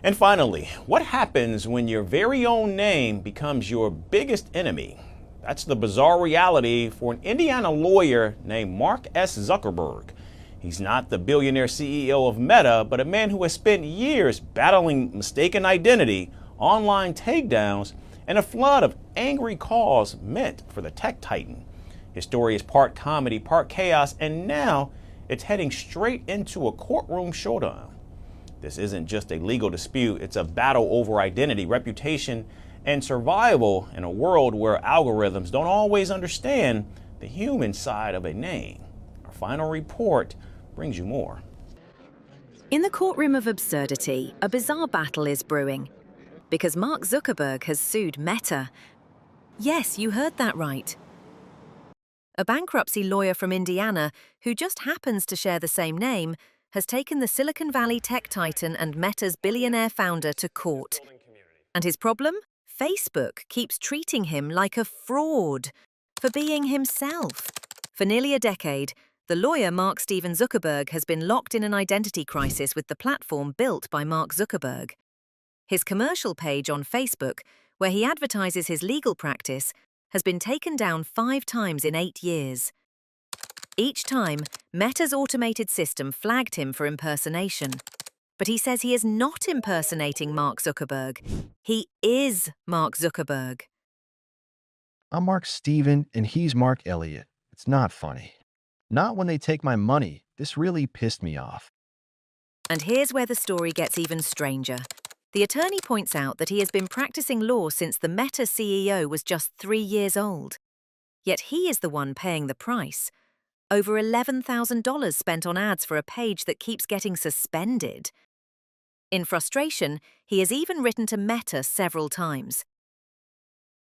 And finally, what happens when your very own name becomes your biggest enemy? That's the bizarre reality for an Indiana lawyer named Mark S. Zuckerberg. He's not the billionaire CEO of Meta, but a man who has spent years battling mistaken identity, online takedowns, and a flood of angry calls meant for the tech titan. His story is part comedy, part chaos, and now it's heading straight into a courtroom showdown. This isn't just a legal dispute, it's a battle over identity, reputation, and survival in a world where algorithms don't always understand the human side of a name. Our final report brings you more. In the courtroom of absurdity, a bizarre battle is brewing. Because Mark Zuckerberg has sued Meta. Yes, you heard that right. A bankruptcy lawyer from Indiana, who just happens to share the same name, has taken the Silicon Valley tech titan and Meta's billionaire founder to court. And his problem? Facebook keeps treating him like a fraud for being himself. For nearly a decade, the lawyer Mark Steven Zuckerberg has been locked in an identity crisis with the platform built by Mark Zuckerberg. His commercial page on Facebook, where he advertises his legal practice, has been taken down 5 times in 8 years. Each time, Meta's automated system flagged him for impersonation. But he says he is not impersonating Mark Zuckerberg. He is Mark Zuckerberg. I'm Mark Steven, and he's Mark Elliott. It's not funny. Not when they take my money. This really pissed me off. And here's where the story gets even stranger. The attorney points out that he has been practicing law since the Meta CEO was just 3 years old. Yet he is the one paying the price. Over $11,000 spent on ads for a page that keeps getting suspended. In frustration, he has even written to Meta several times.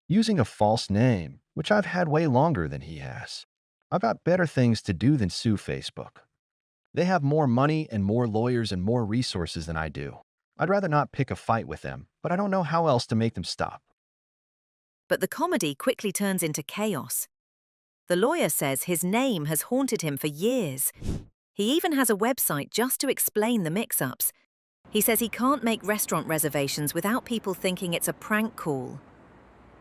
Using a false name, which I've had way longer than he has. I've got better things to do than sue Facebook. They have more money and more lawyers and more resources than I do. I'd rather not pick a fight with them, but I don't know how else to make them stop. But the comedy quickly turns into chaos. The lawyer says his name has haunted him for years. He even has a website just to explain the mix-ups. He says he can't make restaurant reservations without people thinking it's a prank call.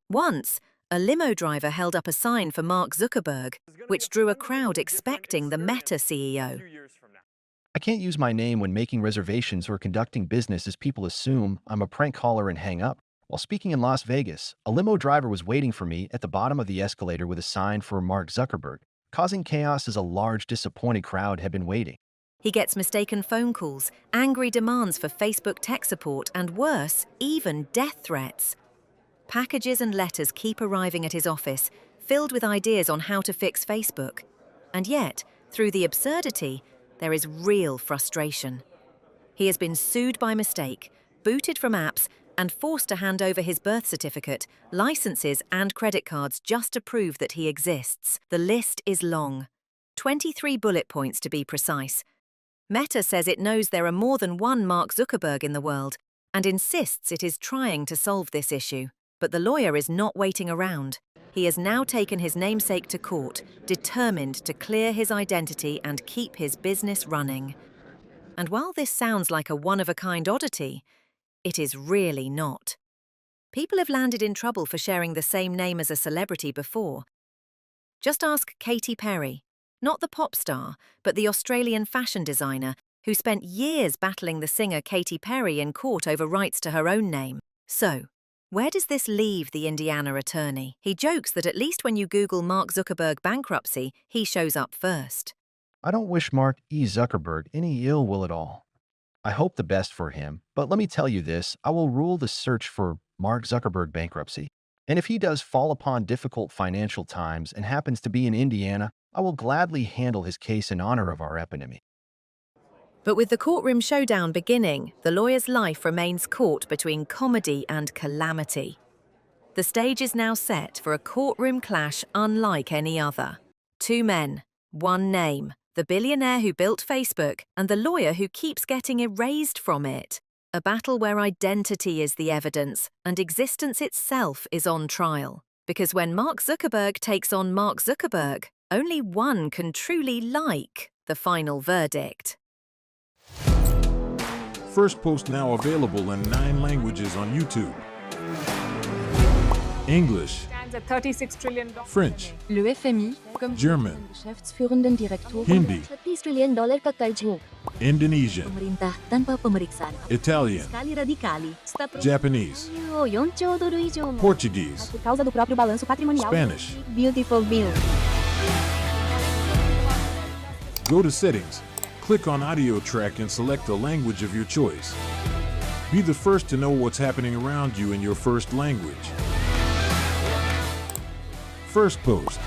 Once, a limo driver held up a sign for Mark Zuckerberg, which drew a crowd expecting the Meta CEO. I can't use my name when making reservations or conducting business as people assume I'm a prank caller and hang up. While speaking in Las Vegas, a limo driver was waiting for me at the bottom of the escalator with a sign for Mark Zuckerberg, causing chaos as a large, disappointed crowd had been waiting. He gets mistaken phone calls, angry demands for Facebook tech support, and worse, even death threats. Packages and letters keep arriving at his office, filled with ideas on how to fix Facebook. And yet, through the absurdity, there is real frustration. He has been sued by mistake, booted from apps, and forced to hand over his birth certificate, licenses, and credit cards just to prove that he exists. The list is long. 23 bullet points to be precise. Meta says it knows there are more than one Mark Zuckerberg in the world and insists it is trying to solve this issue. But the lawyer is not waiting around. He has now taken his namesake to court, determined to clear his identity and keep his business running. And while this sounds like a one-of-a-kind oddity, it is really not. People have landed in trouble for sharing the same name as a celebrity before. Just ask Katy Perry, not the pop star, but the Australian fashion designer who spent years battling the singer Katy Perry in court over rights to her own name. So, where does this leave the Indiana attorney? He jokes that at least when you Google Mark Zuckerberg bankruptcy, he shows up first. I don't wish Mark E. Zuckerberg any ill will at all. I hope the best for him, but let me tell you this, I will rule the search for Mark Zuckerberg bankruptcy. And if he does fall upon difficult financial times and happens to be in Indiana, I will gladly handle his case in honor of our eponymy. But with the courtroom showdown beginning, the lawyer's life remains caught between comedy and calamity. The stage is now set for a courtroom clash unlike any other. 2 men, 1 name, the billionaire who built Facebook and the lawyer who keeps getting erased from it. A battle where identity is the evidence and existence itself is on trial. Because when Mark Zuckerberg takes on Mark Zuckerberg, only one can truly like the final verdict. Firstpost now available in 9 languages on YouTube. English, Stands at $36 trillion. French, Le FMI, comme German, geschäftsführenden Direktor, Hindi, $30 trillion ka karj mo. Indonesian, pemerintah tanpa pemeriksaan, Italian, kali radikali, Japanese, O, 4 兆ドル以上も。 Portuguese, Por causa do próprio balanço patrimonial. Spanish. Beautiful bill. Go to Settings, click on Audio Track and select the language of your choice. Be the first to know what's happening around you in your first language. Firstpost.